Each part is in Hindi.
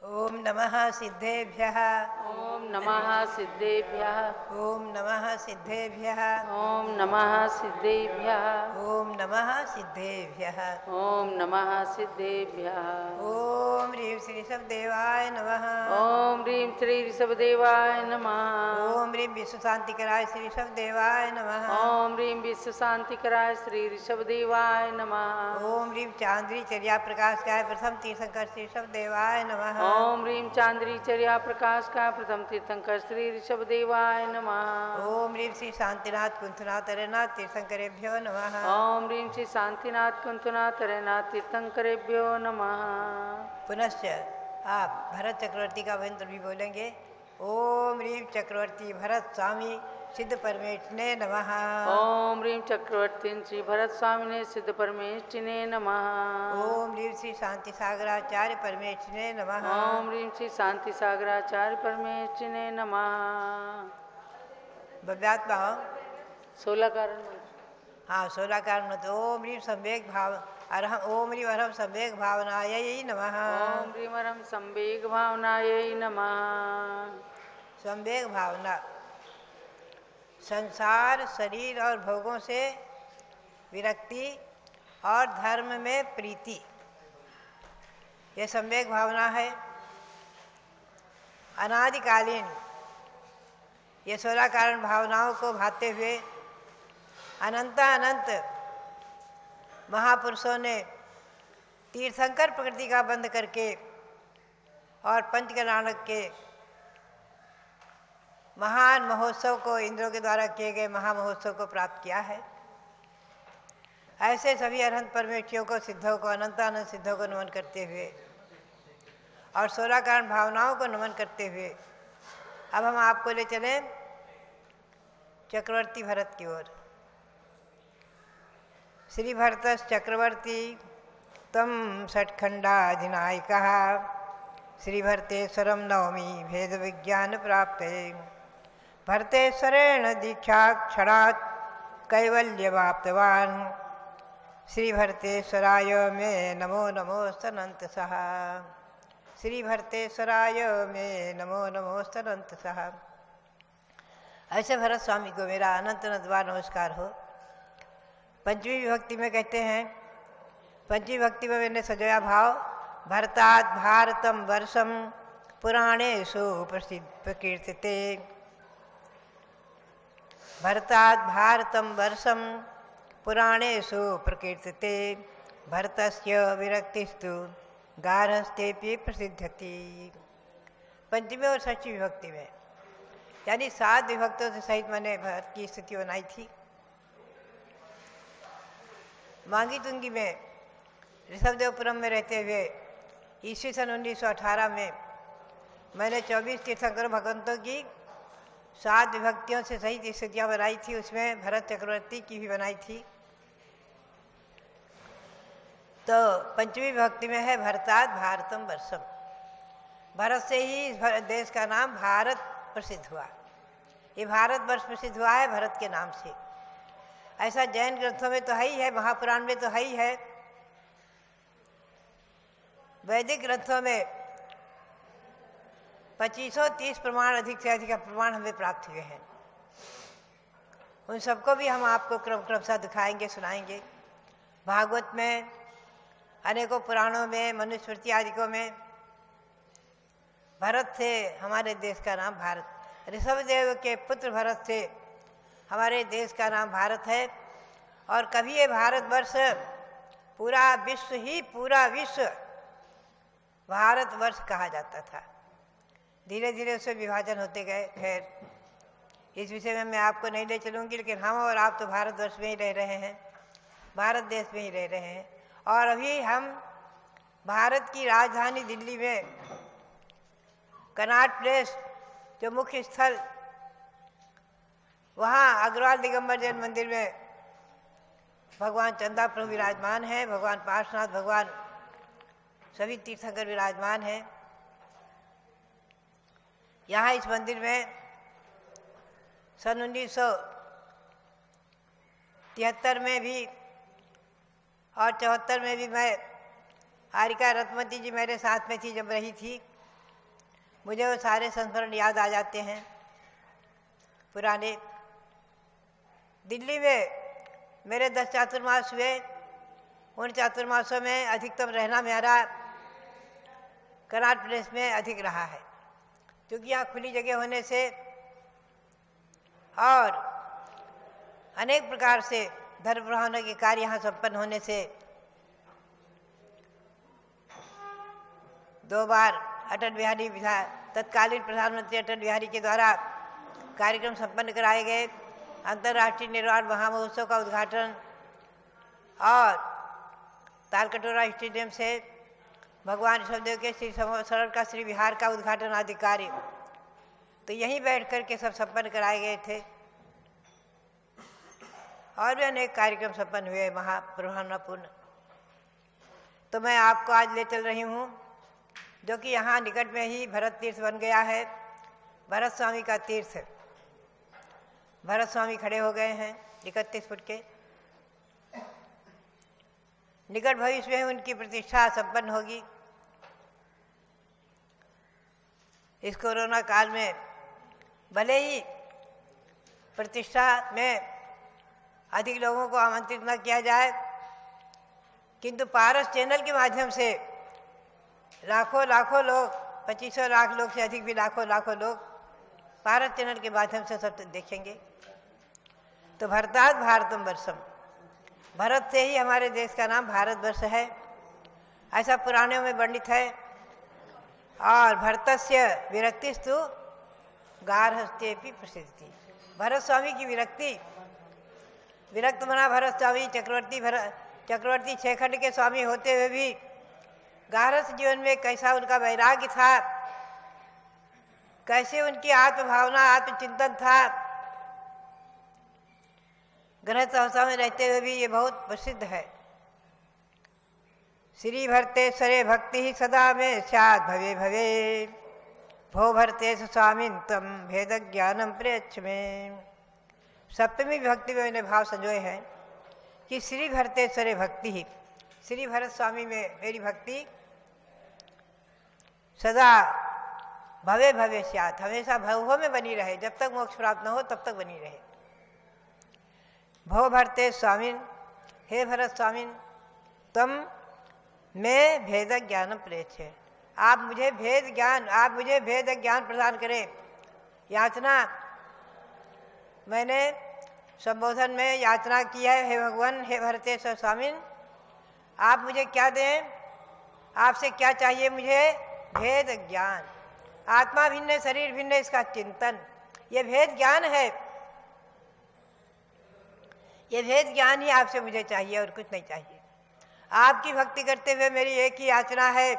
ओम नमः सिद्धेभ्यः। ओम नमः सिद्धेभ्यः। ओम नमः सिद्धेभ्यः। ओम नमः सिद्धेभ्यः। ओम नमः सिद्धेभ्यः। ओम नमः सिद्धेभ्यः। ओम ह्रीं श्री ऋषभदेवाय नमः। ओम ह्रीं श्री ऋषभदेवाय नमः। ओम ह्रीं विश्व शांतिकराय श्री ऋषभदेवाय नमः। ओम ह्रीं विश्व शांतिकराय श्री ऋषभदेवाय नमः। ओम ह्रीं चांद्री चर्या प्रकाशकाय प्रथम तीर्थंकर श्री ऋषभदेवाय नमः। ओम ह्रीं चांद्री चर्या प्रकाश का प्रथम तीर्थंकर श्री ऋषभदेवाय नमः। ओम ह्रीं श्री शांतिनाथ कुंथनाथ अरेनाथ तीर्थंकरेभ्यो नमः। ओम ह्रीं श्री शांतिनाथ कुंतनाथ हरेनाथ तीर्थंकरेभ्यो नमः। पुनश्च आप भरत चक्रवर्ती का मंत्र भी बोलेंगे। ओम ह्रीं चक्रवर्ती भरत स्वामी सिद्ध परमेष्ठिने नमः। ओम ह्रीं चक्रवर्ती श्री भरत स्वामिने सिद्ध परमेष्ठिने नमः। ओम ह्रीं श्री शांति सागराचार्य परमेष्ठिने नमः। ओम ह्रीं श्री शांति सागराचार्य परमेष्ठिने नमः। भव्यात्मा 16 कारण मंत्र। हाँ 16 कारण मत। ओम ह्रीं संवेग भाव अरहम ओम ह्रीं अरहम संवेग भावनायै नमः। ओम ह्रीं अरहम संवेग भावनायै नमः। संवेग भावना संसार शरीर और भोगों से विरक्ति और धर्म में प्रीति, ये संवेग भावना है। अनादिकालीन ये 16 कारण भावनाओं को भाते हुए अनंत अनंत महापुरुषों ने तीर्थंकर प्रकृति का बंध करके और पंचकल्याणक के महान महोत्सव को, इंद्रों के द्वारा किए गए महामहोत्सव को प्राप्त किया है। ऐसे सभी अनंत परमेष्ठियों को, सिद्धों को, अनंत अनंत सिद्धों को नमन करते हुए और 16 कारण भावनाओं को नमन करते हुए अब हम आपको ले चले चक्रवर्ती भरत की ओर। श्री भरतस् चक्रवर्ती तम षट्खंडाधिनायकः श्री भरतेश्वरम नवमी भेद विज्ञान प्राप्ते भरतेश्वरेण दीक्षाक्षणात् कैवल्यवाप्तवान् श्री भरतेश्वराय मे नमो नमोस्तनन्तसः। श्री भरतेश्वराय मे नमो नमोस्तनन्तसः। ऐसे भरत स्वामी को मेरा अनंत अनंत बार नमस्कार हो। पंचमी विभक्ति में कहते हैं, पंचमी विभक्ति में मैंने सजाया भाव भरतात् भारतम वर्षम पुराणेषु प्रकीर्तिते। भरतात् भारतम वर्षम पुराणेषु प्रकीर्तिते भरतस्य विरक्तिस्तु गार्हस्थ्येपि प्रसिद्धति। पंचमी और षष्ठी विभक्ति में यानी 7 विभक्तों से सहित मैंने भरत की स्थिति बनाई थी। मांगी तुंगी में ऋषभदेवपुरम में रहते हुए ईस्वी सन 1918 में मैंने 24 तीर्थंकर भगवंतों की 7 विभक्तियों से सहित स्थितियाँ बनाई थी। उसमें भरत चक्रवर्ती की भी बनाई थी। तो पंचमी विभक्ति में है भरतात् भारतम वर्षम। भारत से ही इस देश का नाम भारत प्रसिद्ध हुआ। ये भारत वर्ष प्रसिद्ध हुआ है भरत के नाम से। ऐसा जैन ग्रंथों में तो है ही है, महापुराण में तो है ही है। वैदिक ग्रंथों में 2530 प्रमाण, अधिक से अधिक प्रमाण हमें प्राप्त हुए हैं। उन सबको भी हम आपको क्रमशः दिखाएंगे, सुनाएंगे। भागवत में, अनेकों पुराणों में, मनुस्मृति आदिकों में भरत से हमारे देश का नाम भारत, ऋषभदेव के पुत्र भरत से हमारे देश का नाम भारत है। और कभी ये भारतवर्ष पूरा विश्व भारतवर्ष कहा जाता था। धीरे धीरे उससे विभाजन होते गए। खैर इस विषय में मैं आपको नहीं ले चलूँगी, लेकिन हम और आप तो भारतवर्ष में ही रह रहे हैं, भारत देश में ही रह रहे हैं। और अभी हम भारत की राजधानी दिल्ली में कनॉट प्लेस जो मुख्य स्थल, वहाँ अग्रवाल दिगंबर जैन मंदिर में भगवान चंदा प्रभु विराजमान हैं, भगवान पार्श्वनाथ, भगवान सभी तीर्थंकर विराजमान हैं। यहाँ इस मंदिर में सन 1973 में भी और 74 में भी मैं हारिका रत्मती जी मेरे साथ में थी जब रही थी। मुझे वो सारे संस्मरण याद आ जाते हैं पुराने। दिल्ली में मेरे 10 चातुर्मास हुए। उन चातुर्मासों में अधिकतम रहना मेरा कनाट प्लेस में अधिक रहा है, क्योंकि यहाँ खुली जगह होने से और अनेक प्रकार से धर्म प्रभावना के कार्य यहाँ संपन्न होने से 2 बार अटल बिहारी तत्कालीन प्रधानमंत्री अटल बिहारी के द्वारा कार्यक्रम संपन्न कराए गए। अंतर्राष्ट्रीय निर्वाण महामहोत्सव का उद्घाटन और तालकटोरा स्टेडियम से भगवान ऋषभदेव के श्री सरल का श्री विहार का उद्घाटन आदि कार्य तो यहीं बैठ कर के सब संपन्न कराए गए थे। और भी अनेक कार्यक्रम संपन्न हुए महाप्रभावनापूर्ण। तो मैं आपको आज ले चल रही हूँ, जो कि यहाँ निकट में ही भरत तीर्थ बन गया है, भरत स्वामी का तीर्थ। भरत स्वामी खड़े हो गए हैं 31 फुट के। निकट भविष्य में उनकी प्रतिष्ठा संपन्न होगी। इस कोरोना काल में भले ही प्रतिष्ठा में अधिक लोगों को आमंत्रित न किया जाए, किंतु पारस चैनल के माध्यम से लाखों लाखों लोग, 2500 लाख लोग से अधिक भी लाखों लाखों लोग पारस चैनल के माध्यम से सब देखेंगे। तो भरतात् भारतम वर्षम, भरत से ही हमारे देश का नाम भारतवर्ष है, ऐसा पुराणों में वर्णित है। और भरतस्य विरक्तिस्तु गार्हस्थ्येपि प्रसिद्धि। भरत स्वामी की विरक्त बना भरत स्वामी चक्रवर्ती 6 खंड के स्वामी होते हुए भी गार्हस्थ जीवन में कैसा उनका वैराग्य था, कैसे उनकी आत्मभावना आत्मचिंतन था, गृहस्थ अवस्था में रहते हुए भी ये बहुत प्रसिद्ध है। श्री भरतेश्वरे भक्ति ही सदा में स्यात् भवे भवे, भो भरतेश स्वामिन् त्वं भेद ज्ञानम प्रयच्छ में। सप्तमी विभक्ति में मैंने भाव संजोए हैं कि श्री भरतेश्वरे भक्ति ही, श्री भरत स्वामी में मेरी भक्ति सदा भवे भवे स्यात्, हमेशा भवों में बनी रहे, जब तक मोक्ष प्राप्त न हो तब तक बनी रहे। भो भरते स्वामिन्, हे भरत स्वामिन्, तुम मैं भेद ज्ञान प्रयच्छ, आप मुझे भेद ज्ञान प्रदान करें। याचना मैंने संबोधन में याचना की है, हे भगवान, हे भरतेश्वर स्वामिन्, आप मुझे क्या दें, आपसे क्या चाहिए मुझे? भेद ज्ञान, आत्मा भिन्न शरीर भिन्न इसका चिंतन, ये भेद ज्ञान है। ये भेद ज्ञान ही आपसे मुझे चाहिए और कुछ नहीं चाहिए। आपकी भक्ति करते हुए मेरी एक ही याचना है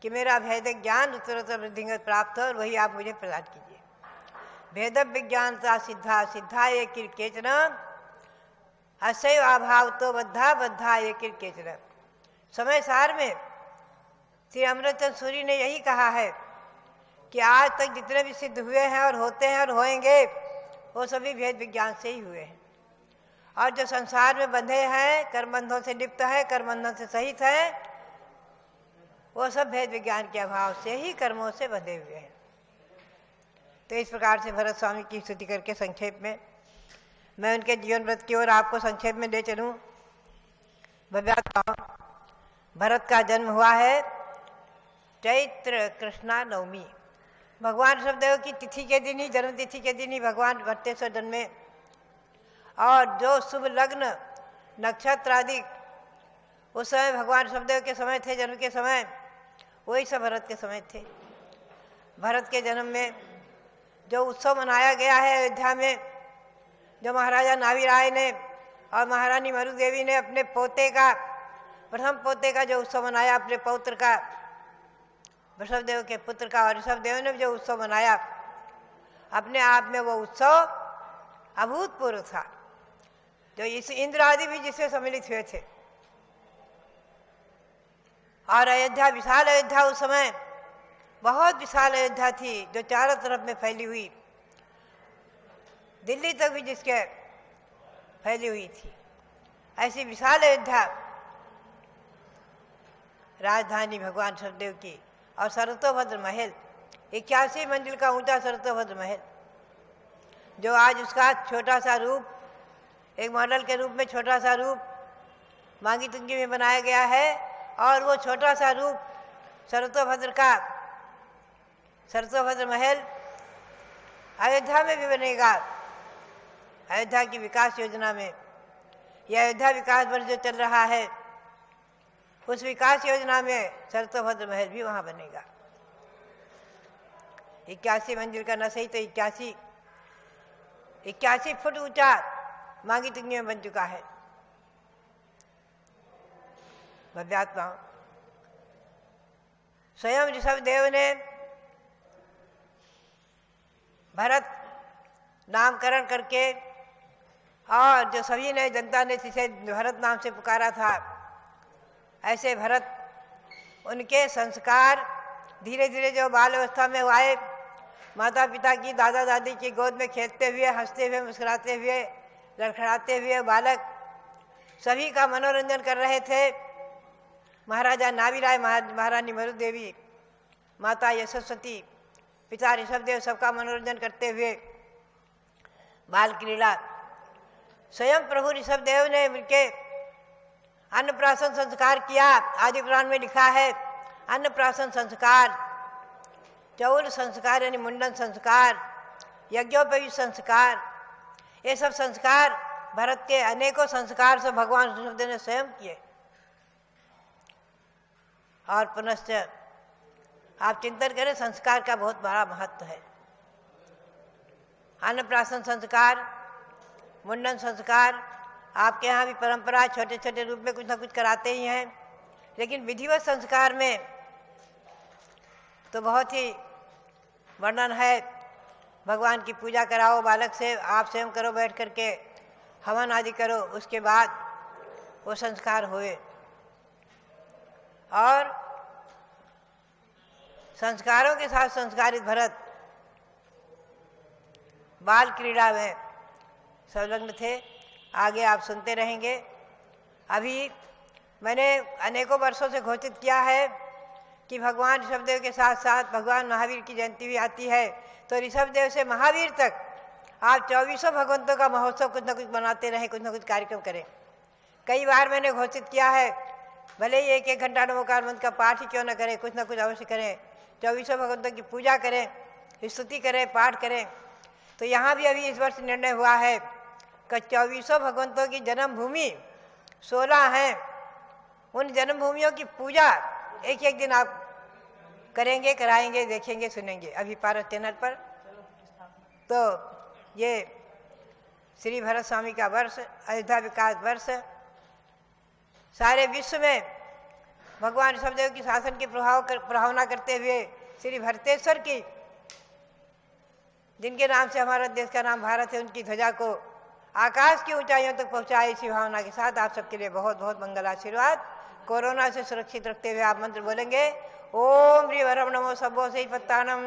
कि मेरा भेद ज्ञान उत्तरोत्तर वृद्धिंगत प्राप्त हो, और वही आप मुझे प्रदान कीजिए। भेद विज्ञानता सिद्धा सिद्धा ये केचन, असैव अभाव तो बद्धा बद्धा ये केचन। समय सार में श्री अमृतचंद सूरी ने यही कहा है कि आज तक जितने भी सिद्ध हुए हैं और होते हैं और होएंगे, वो सभी भेद विज्ञान से ही हुए हैं। और जो संसार में बंधे हैं, कर्मबंधों से लिप्त है, कर्मबंधों से सहित है, वो सब भेद विज्ञान के अभाव से ही कर्मों से बंधे हुए हैं। तो इस प्रकार से भरत स्वामी की स्तुति करके संक्षेप में मैं उनके जीवन व्रत की ओर आपको संक्षेप में ले चलूँ। भरत का जन्म हुआ है चैत्र कृष्णा नवमी, भगवान ऋषभदेव की तिथि के दिन ही, जन्म तिथि के दिन ही भगवान भरतेश्वर जन्मे। और जो शुभ लग्न नक्षत्र आदि उस समय भगवान ऋषभदेव के समय थे, जन्म के समय, वही सब भरत के समय थे। भरत के जन्म में जो उत्सव मनाया गया है अयोध्या में, जो महाराजा नावी राय ने और महारानी मरु देवी ने अपने पोते का, प्रथम पोते का जो उत्सव मनाया, अपने पौत्र का, ऋषभदेव के पुत्र का, और ऋषभदेव ने जो उत्सव मनाया, अपने आप में वो उत्सव अभूतपूर्व था, जो इस इंद्र आदि भी जिसमें सम्मिलित हुए थे। और अयोध्या, विशाल अयोध्या, उस समय बहुत विशाल अयोध्या थी, जो चारों तरफ में फैली हुई, दिल्ली तक भी जिसके फैली हुई थी। ऐसी विशाल अयोध्या राजधानी भगवान ऋषभदेव की, और सर्वतोभद्र महल 81 मंजिल का ऊंचा सरतोभद्र महल, जो आज उसका छोटा सा रूप, एक मॉडल के रूप में छोटा सा रूप मांगी तुंगी में बनाया गया है। और वो छोटा सा रूप सरतोभद्र महल अयोध्या में भी बनेगा। अयोध्या की विकास योजना में, यह अयोध्या विकास वर्ष जो चल रहा है, उस विकास योजना में सरतोभद्र महल भी वहां बनेगा। 81 मंजिल का न सही तो 81 फुट ऊंचा मांगी तुंगी में बन चुका है। भव्यात्मा स्वयं ऋषभदेव ने भरत नामकरण करके, और जो सभी ने जनता ने जिसे भरत नाम से पुकारा था, ऐसे भरत, उनके संस्कार धीरे धीरे जो बाल अवस्था में आए, माता पिता की, दादा दादी की गोद में खेलते हुए, हंसते हुए, मुस्कुराते हुए, लड़खड़ाते हुए बालक सभी का मनोरंजन कर रहे थे। महाराजा नाभिराय, महारानी मरुदेवी, माता यशस्वती, पिता ऋषभदेव, सबका मनोरंजन करते हुए बाल क्रीड़ा। स्वयं प्रभु ऋषभदेव ने मिलके अन्नप्राशन संस्कार किया। आदि पुराण में लिखा है, अन्नप्राशन संस्कार, चौल संस्कार यानी मुंडन संस्कार, यज्ञोपवीत संस्कार, ये सब संस्कार भरत के अनेकों संस्कार से भगवान ऋषभदेव ने स्वयं किए। और पुनश्च आप चिंतन करें, संस्कार का बहुत बड़ा महत्व है। अन्नप्राशन संस्कार, मुंडन संस्कार, आपके यहाँ भी परंपरा छोटे छोटे रूप में कुछ ना कुछ कराते ही हैं, लेकिन विधिवत संस्कार में तो बहुत ही वर्णन है। भगवान की पूजा कराओ बालक से, आप स्वयं करो, बैठ करके हवन आदि करो, उसके बाद वो संस्कार हुए। और संस्कारों के साथ संस्कारित भरत बाल क्रीड़ा में संलग्न थे। आगे आप सुनते रहेंगे। अभी मैंने अनेकों वर्षों से घोषित किया है कि भगवान ऋषभदेव के साथ साथ भगवान महावीर की जयंती भी आती है, तो ऋषभदेव से महावीर तक आप 24 भगवंतों का महोत्सव कुछ न कुछ बनाते रहें, कुछ न कुछ कार्यक्रम करें। कई बार मैंने घोषित किया है, भले ही 1-1 घंटा नमोकार मंत्र का पाठ ही क्यों न करें, कुछ न कुछ अवश्य करें, 24 भगवंतों की पूजा करें, स्तुति करें, पाठ करें। तो यहाँ भी अभी इस वर्ष निर्णय हुआ है कि 24 भगवंतों की जन्मभूमि 16 हैं, उन जन्मभूमियों की पूजा एक एक दिन आप करेंगे, कराएंगे, देखेंगे, सुनेंगे अभी पारस चैनल पर। तो ये श्री भरत स्वामी का वर्ष, अयोध्या विकास वर्ष, सारे विश्व में भगवान ऋषभदेव की शासन की प्रभावना करते हुए श्री भरतेश्वर की, जिनके नाम से हमारा देश का नाम भारत है, उनकी ध्वजा को आकाश की ऊंचाइयों तक पहुंचाए। इसी भावना के साथ आप सबके लिए बहुत बहुत मंगल आशीर्वाद। कोरोना से सुरक्षित रखते हुए आप मंत्र बोलेंगे, ओम ह्री वरम नमो सभो से पत्तानम।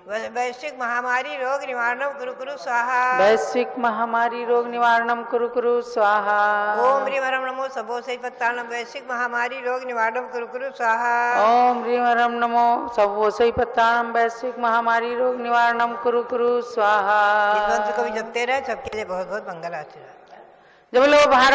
वैश्विक महामारी रोग निवारणम कुरु कुरु स्वाहा। वैश्विक महामारी रोग निवारणम कुरु कुरु स्वाहा। ओम ह्रीं वरम नमो सभो से पत्तानम। वैश्विक महामारी रोग निवारणम कुरु कुरु स्वाहा। ओम ह्रीं वरम नमो सभो से पत्तानम। वैश्विक महामारी रोग निवारणम कुरु कुरु स्वाहा। इस मंत्र को भी जपते रहे। सबके लिए बहुत बहुत मंगल आशीर्वाद। जब लोग भारत